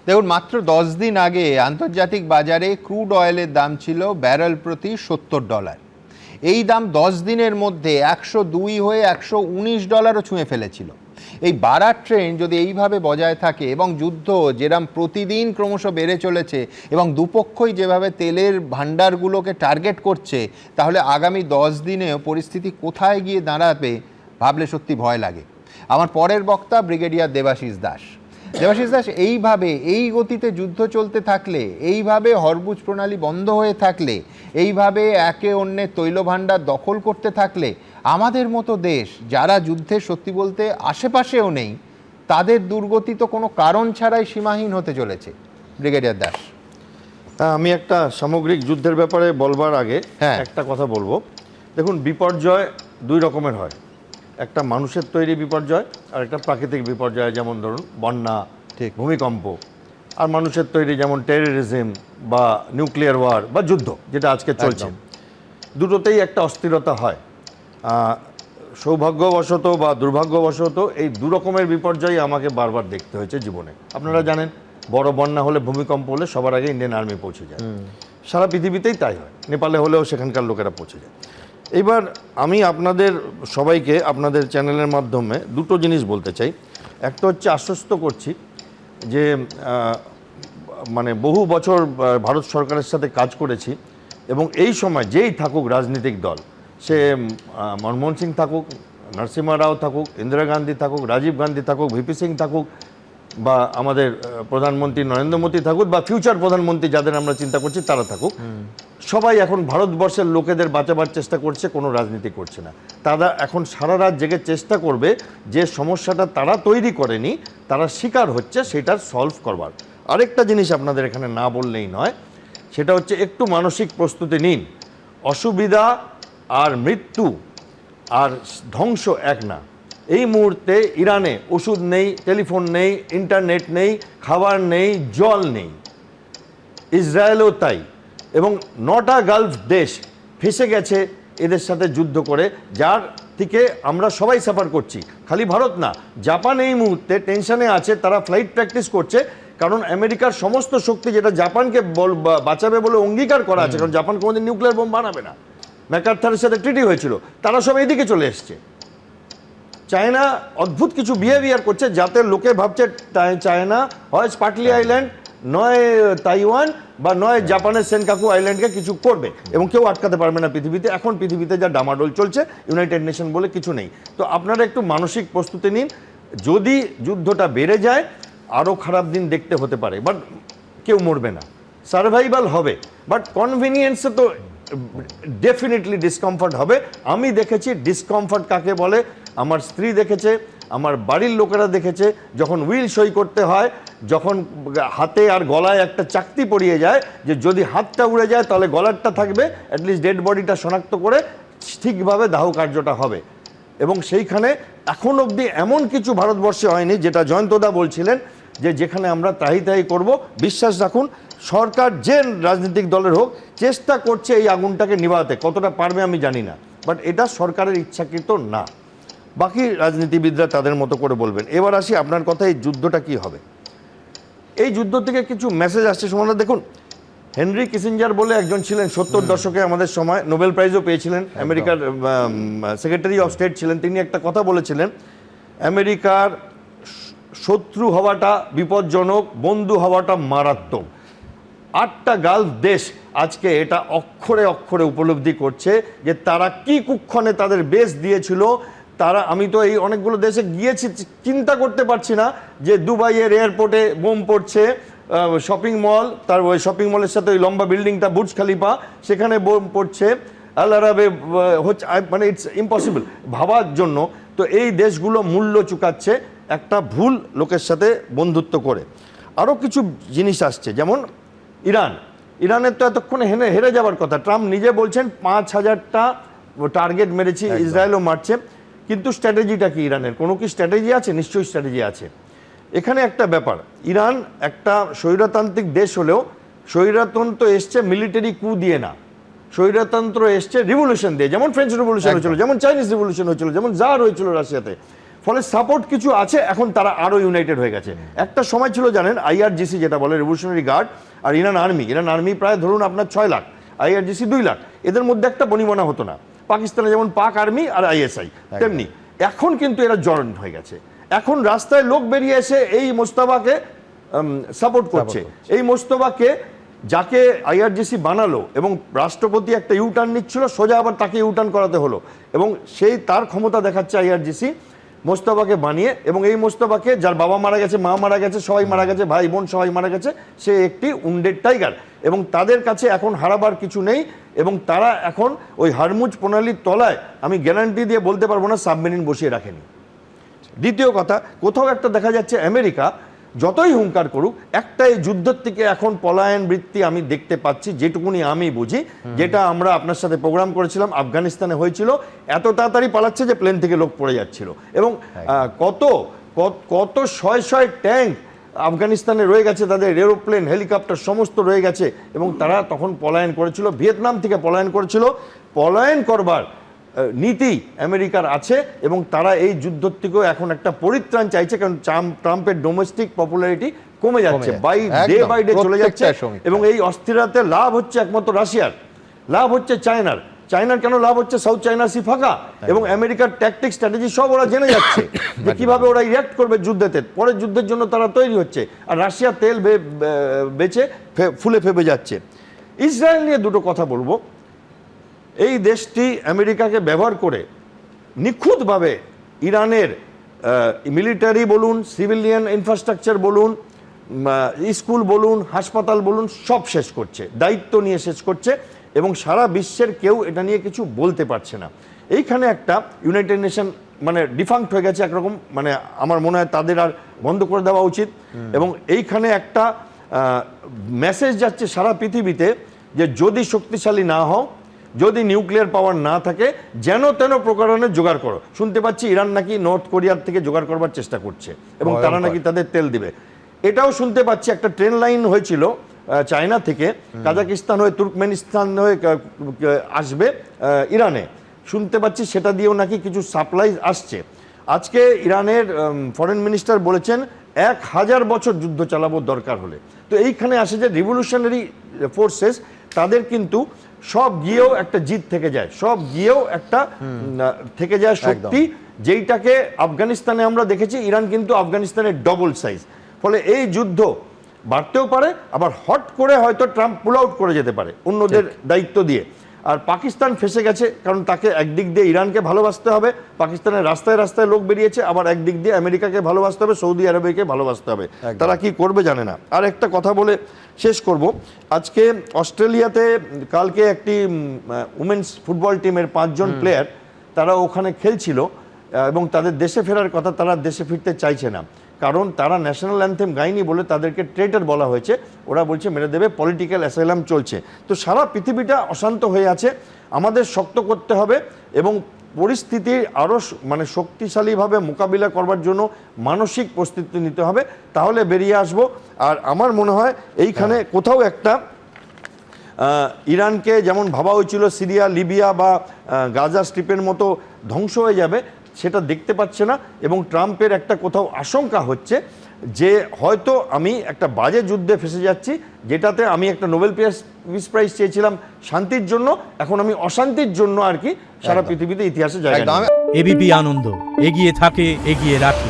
দেখুন, মাত্র 10 দিন আগে আন্তর্জাতিক বাজারে ক্রুড অয়েলের দাম ছিল ব্যারেল প্রতি $70। এই দাম 10 দিনের মধ্যে 102 হয়ে $119ও ছুঁয়ে ফেলেছিল। এই বাড়ার ট্রেন্ড যদি এইভাবে বজায় থাকে এবং যুদ্ধ যেরকম প্রতিদিন ক্রমশ বেড়ে চলেছে এবং দুপক্ষই যেভাবে তেলের ভান্ডারগুলোকে টার্গেট করছে, তাহলে আগামী 10 দিনেও পরিস্থিতি কোথায় গিয়ে দাঁড়াবে ভাবলে সত্যি ভয় লাগে। আমার পরের বক্তা ব্রিগেডিয়ার দেবাশিস দাস। দেবাশিস দাস, এইভাবে এই গতিতে যুদ্ধ চলতে থাকলে, এইভাবে হরমুজ প্রণালী বন্ধ হয়ে থাকলে, এইভাবে একে অন্যের তৈল ভাণ্ডার দখল করতে থাকলে আমাদের মতো দেশ যারা যুদ্ধের সত্যি বলতে আশেপাশেও নেই, তাদের দুর্গতি তো কোনো কারণ ছাড়াই সীমাহীন হতে চলেছে। ব্রিগেডিয়ার দাস, আমি একটা সামগ্রিক যুদ্ধের ব্যাপারে বলবার আগে একটা কথা বলবো। দেখুন, বিপর্যয় দুই রকমের হয়, একটা মানুষের তৈরি বিপর্যয় আর একটা প্রাকৃতিক বিপর্যয়, যেমন ধরুন বন্যা, ঠিক, ভূমিকম্প। আর মানুষের তৈরি যেমন টেররিজম বা নিউক্লিয়ার ওয়ার বা যুদ্ধ, যেটা আজকে চলছে। দুটোতেই একটা অস্থিরতা হয়। সৌভাগ্যবশত বা দুর্ভাগ্যবশত এই দু রকমের বিপর্যয় আমাকে বারবার দেখতে হয়েছে জীবনে। আপনারা জানেন, বড় বন্যা হলে, ভূমিকম্প হলে সবার আগে ইন্ডিয়ান আর্মি পৌঁছে যায়। সারা পৃথিবীতেই তাই হয়, নেপালে হলেও সেখানকার লোকেরা পৌঁছে যায়। এবার আমি আপনাদের সবাইকে আপনাদের চ্যানেলের মাধ্যমে দুটো জিনিস বলতে চাই। একটা হচ্ছে, আশ্বস্ত করছি যে মানে বহু বছর ভারত সরকারের সাথে কাজ করেছি এবং এই সময় যেই থাকুক রাজনৈতিক দল, সে মনমোহন সিং থাকুক, নরসিমহা রাও থাকুক, ইন্দিরা গান্ধী থাকুক, রাজীব গান্ধী থাকুক, ভিপি সিং থাকুক, বা আমাদের প্রধানমন্ত্রী নরেন্দ্র মোদী থাকুক, বা ফিউচার প্রধানমন্ত্রী যাদের আমরা চিন্তা করছি তারা থাকুক, সবাই এখন ভারতবর্ষের লোকেদের বাঁচাবার চেষ্টা করছে, কোনো রাজনীতি করছে না। তারা এখন সারা রাত জেগে চেষ্টা করবে যে সমস্যাটা তারা তৈরি করেনি, তারা শিকার হচ্ছে, সেটার সলভ করবার। আরেকটা জিনিস আপনাদের এখানে না বললেই নয়, সেটা হচ্ছে একটু মানসিক প্রস্তুতি নিন। অসুবিধা আর মৃত্যু আর ধ্বংস এক না। এই মুহূর্তে ইরানে ওষুধ নেই, টেলিফোন নেই, ইন্টারনেট নেই, খাবার নেই, জল নেই। ইসরায়েলও তাই। এবং 9টা গালফ দেশ ফেসে গেছে এদের সাথে যুদ্ধ করে, যার থেকে আমরা সবাই সাফার করছি। খালি ভারত না, জাপান এই মুহূর্তে টেনশনে আছে, তারা ফ্লাইট প্র্যাকটিস করছে, কারণ আমেরিকার সমস্ত শক্তি যেটা জাপানকে বাঁচাবে বলে অঙ্গীকার করা আছে, কারণ জাপান কোনোদিন নিউক্লিয়ার বোম বানাবে না, ম্যাকার্থারের সাথে ট্রিটি হয়েছিল, তারা সব এইদিকে চলে এসছে। চায়না অদ্ভুত কিছু বিহেভিয়ার করছে, যাতে লোকে ভাবছে চায়না হয় স্পাটলি আইল্যান্ড, নয় তাইওয়ান, বা নয় জাপানের সেনকাকু আইল্যান্ডকে কিছু করবে, এবং কেউ আটকাতে পারবে না পৃথিবীতে। এখন পৃথিবীতে যা ডামাডোল চলছে, ইউনাইটেড নেশন বলে কিছু নেই। তো আপনারা একটু মানসিক প্রস্তুতি নিন। যদি যুদ্ধটা বেড়ে যায়, আরও খারাপ দিন দেখতে হতে পারে, বাট কেউ মরবে না, সার্ভাইভাল হবে। বাট কনভিনিয়েন্সে তো ডেফিনেটলি ডিসকমফর্ট হবে। আমি দেখেছি ডিসকমফর্ট কাকে বলে, আমার স্ত্রী দেখেছে, আমার বাড়ির লোকেরা দেখেছে। যখন উইল সই করতে হয়, যখন হাতে আর গলায় একটা চাকতি পরিয়ে যায়, যে যদি হাতটা উড়ে যায় তাহলে গলারটা থাকবে, অ্যাটলিস্ট ডেড বডিটা শনাক্ত করে ঠিকভাবে দাহ কার্যটা হবে। এবং সেইখানে এখন অবধি এমন কিছু ভারতবর্ষে হয়নি, যেটা জয়ন্তদা বলছিলেন যে যেখানে আমরা তাহি তাহি করব। বিশ্বাস রাখুন, সরকার যে রাজনৈতিক দলের হোক চেষ্টা করছে এই আগুনটাকে নিভাতে। কতটা পারবে আমি জানি না, বাট এটা সরকারের ইচ্ছাকৃত না। বাকি রাজনীতিবিদরা তাদের মতো করে বলবেন। এবার আসি আপনার কথা, এই যুদ্ধটা কি হবে। এই যুদ্ধ থেকে কিছু মেসেজ আসছে শোনা। দেখুন, হেনরি কিসিঞ্জার বলে একজন ছিলেন 70 দশকে, আমাদের সময় নোবেল প্রাইজও পেয়েছিলেন, আমেরিকার সেক্রেটারি অফ স্টেট ছিলেন। তিনি একটা কথা বলেছিলেন, আমেরিকার শত্রু হওয়াটা বিপজ্জনক, বন্ধু হওয়াটা মারাত্মক। 8টা গালফ দেশ আজকে এটা অক্ষরে অক্ষরে উপলব্ধি করছে যে তারা কি কুক্ষণে তাদের বেস দিয়েছিল। তারা, আমি তো এই অনেকগুলো দেশে গিয়েছি, চিন্তা করতে পারছি না যে দুবাইয়ের এয়ারপোর্টে বোম পড়ছে, শপিং মল, তার ওই শপিং মলের সাথে ওই লম্বা বিল্ডিংটা বুর্জ খালিফা, সেখানে বোম পড়ছে, আল আরাবে হচ্ছে, মানে ইটস ইম্পসিবল ভাবার জন্য। তো এই দেশগুলো মূল্য চুকাচ্ছে একটা ভুল লোকের সাথে বন্ধুত্ব করে। আরও কিছু জিনিস আসছে, যেমন ইরানের তো এতক্ষণে হেরে যাওয়ার কথা। ট্রাম্প নিজে বলছেন 5000টা টার্গেট মেরেছি, ইসরায়েলও মারছে। কিন্তু স্ট্র্যাটেজিটা কি ইরানের? কোনো কি স্ট্র্যাটেজি আছে? নিশ্চয়ই স্ট্র্যাটেজি আছে। এখানে একটা ব্যাপার, ইরান একটা স্বৈরতান্ত্রিক দেশ হলেও স্বৈরতন্ত্র এসছে মিলিটারি কু দিয়ে না, স্বৈরতন্ত্র এসছে রিভলিউশন দিয়ে। যেমন ফ্রেঞ্চ রিভলিউশন হয়েছিল, যেমন চাইনিজ রিভলিউশন হয়েছিল, যেমন জার হয়েছিল রাশিয়াতে। ফলে সাপোর্ট কিছু আছে, এখন তারা আরো ইউনাইটেড হয়ে গেছে। একটা সময় ছিল জানেন, আইআরজিসি যেটা বলে রেভলিউশনারি গার্ড আর ইরান আর্মি প্রায় ধরুন আপনার 6 লাখ, আইআরজিসি 2 লাখ, এদের মধ্যে একটা বনিবনা হতো না। পাকিস্তানে যেমন পাক আর্মি আর আইএসআই তেমনি এখন কিন্তু এরা জয়েন্ট হয়ে গেছে। এখন রাস্তায় লোক বেরিয়ে এসে এই মোস্তফাকে সাপোর্ট করছে। এই মোস্তফাকে যাকে আইআরজিসি বানালো এবং রাষ্ট্রপতি একটা ইউটার্ন নিচ্ছিল, সোজা আবার তাকে ইউটার্ন করাতে হলো, এবং সেই তার ক্ষমতা দেখাচ্ছে আইআরজিসি মোস্তফাকে বানিয়ে। এবং এই মোস্তফাকে, যার বাবা মারা গেছে, মা মারা গেছে, সবাই মারা গেছে, ভাই বোন সবাই মারা গেছে, সে একটি উন্ডেড টাইগার, এবং তাদের কাছে এখন হারাবার কিছু নেই। এবং তারা এখন ওই হরমুজ প্রণালীর তলায় আমি গ্যারান্টি দিয়ে বলতে পারবো না সাবমেরিন বসিয়ে রাখেনি। দ্বিতীয় কথা, কোথাও একটা দেখা যাচ্ছে আমেরিকা যতই হুঙ্কার করুক, একটা এই যুদ্ধের থেকে এখন পলায়ন বৃত্তি আমি দেখতে পাচ্ছি, যেটুকুনি আমি বুঝি, যেটা আমরা আপনার সাথে প্রোগ্রাম করেছিলাম আফগানিস্তানে হয়েছিল, এত তাড়াতাড়ি পালাচ্ছে যে প্লেন থেকে লোক পড়ে যাচ্ছিল। এবং কত কত শয় ট্যাঙ্ক আফগানিস্তানে রয়ে গেছে, তাদের এরোপ্লেন হেলিকপ্টার সমস্ত রয়ে গেছে, এবং তারা তখন পলায়ন করেছিল, ভিয়েতনাম থেকে পলায়ন করেছিল। পলায়ন করবার নীতি আমেরিকার আছে, এবং তারা এই যুদ্ধ থেকেও এখন একটা পরিত্রাণ চাইছে, কারণ ট্রাম্পের ডোমেস্টিক পপুলারিটি কমে যাচ্ছে, বাই ডে চলে যাচ্ছে। এবং এই অস্থিরতাতে লাভ হচ্ছে একমাত্র রাশিয়ার, লাভ হচ্ছে চায়নার কেন লাভ হচ্ছে? সাউথ চায়না সি ফাঁকা, এবং আমেরিকার ট্যাকটিক স্ট্র্যাটেজি সব ওরা জেনে যাচ্ছে যে কিভাবে ওরা রিয়াক্ট করবে যুদ্ধেতে, পরের যুদ্ধের জন্য তারা তৈরি হচ্ছে। আর রাশিয়া তেল বেচে ফুলে ফেপে যাচ্ছে। ইসরায়েল নিয়ে দুটো কথা বলবো। এই দেশটি আমেরিকাকে ব্যবহার করে নিখুঁতভাবে ইরানের মিলিটারি বলুন, সিভিলিয়ান ইনফ্রাস্ট্রাকচার বলুন, স্কুল বলুন, হাসপাতাল বলুন, সব শেষ করছে, দায়িত্ব নিয়ে শেষ করছে, এবং সারা বিশ্বের কেউ এটা নিয়ে কিছু বলতে পারছে না। এইখানে একটা ইউনাইটেড নেশন মানে ডিফাঙ্ক্ট হয়ে গেছে একরকম, মানে আমার মনে হয় তাদের আর বন্ধ করে দেওয়া উচিত। এবং এইখানে একটা মেসেজ যাচ্ছে সারা পৃথিবীতে যে যদি শক্তিশালী না হও, যদি নিউক্লিয়ার পাওয়ার না থাকে, যেন তেন প্রকারণে জোগাড় করো। শুনতে পাচ্ছি ইরান নাকি নর্থ কোরিয়ার থেকে জোগাড় করবার চেষ্টা করছে, এবং তারা নাকি তাদের তেল দিবে। এটাও শুনতে পাচ্ছি একটা ট্রেন লাইন হয়েছিল চায়না থেকে কাজাকিস্তান হয়ে তুর্কমেনিস্তান হয়ে আসবে ইরানে, শুনতে পাচ্ছি সেটা দিয়েও নাকি কিছু সাপ্লাই আসছে। আজকে ইরানের ফরেন মিনিস্টার বলেছেন 1000 বছর যুদ্ধ চালাবো দরকার হলে। তো এইখানে আসে যে রিভলিউশনারি ফোর্সেস, তাদের কিন্তু সব গিয়েও একটা জিত থেকে যায়, সব গিয়েও একটা থেকে যায় শক্তি, যেইটাকে আফগানিস্তানে আমরা দেখেছি। ইরান কিন্তু আফগানিস্তানের ডবল সাইজ, ফলে এই যুদ্ধ বাড়তেও পারে, আবার হট করে হয়তো ট্রাম্প পুল আউট করে যেতে পারে অন্যদের দায়িত্ব দিয়ে। আর পাকিস্তান ফেসে গেছে, কারণ তাকে একদিক দিয়ে ইরানকে ভালোবাসতে হবে, পাকিস্তানের রাস্তায় রাস্তায় লোক বেরিয়েছে, আবার একদিক দিয়ে আমেরিকাকে ভালোবাসতে হবে, সৌদি আরবকে ভালোবাসতে হবে। তারা কি করবে জানে না। আর একটা কথা বলে শেষ করব। আজকে অস্ট্রেলিয়াতে কালকে একটি উমেন্স ফুটবল টিমের 5 জন প্লেয়ার তারা ওখানে খেলছিল, এবং তাদের দেশে ফেরার কথা, তারা দেশে ফিরতে চাইছে না, কারণ তারা ন্যাশনাল অ্যানথেম গাইনি বলে তাদেরকে ট্রেটার বলা হয়েছে। ওরা বলছে মেরে দেবে, পলিটিক্যাল অ্যাসাইলাম চলছে। তো সারা পৃথিবীটা অশান্ত হয়ে আছে, আমাদের শক্ত করতে হবে, এবং পরিস্থিতির আরও মানে শক্তিশালীভাবে মোকাবিলা করবার জন্য মানসিক প্রস্তুতি নিতে হবে, তাহলে বেরিয়ে আসব। আর আমার মনে হয় এইখানে কোথাও একটা ইরানকে যেমন ভাবা হয়েছিল সিরিয়া, লিবিয়া বা গাজা স্ট্রিপের মতো ধ্বংস হয়ে যাবে, সেটা দেখতে পাচ্ছে না। এবং ট্রাম্পের একটা কোথাও আশঙ্কা হচ্ছে যে হয়তো আমি একটা বাজে যুদ্ধে ফেসে যাচ্ছি, যেটাতে আমি একটা নোবেল পিস প্রাইজ চেয়েছিলাম শান্তির জন্য, এখন আমি অশান্তির জন্য আর কি সারা পৃথিবীতে ইতিহাসে জায়গা। এবিপি আনন্দ, এগিয়ে থাকে, এগিয়ে রাখে।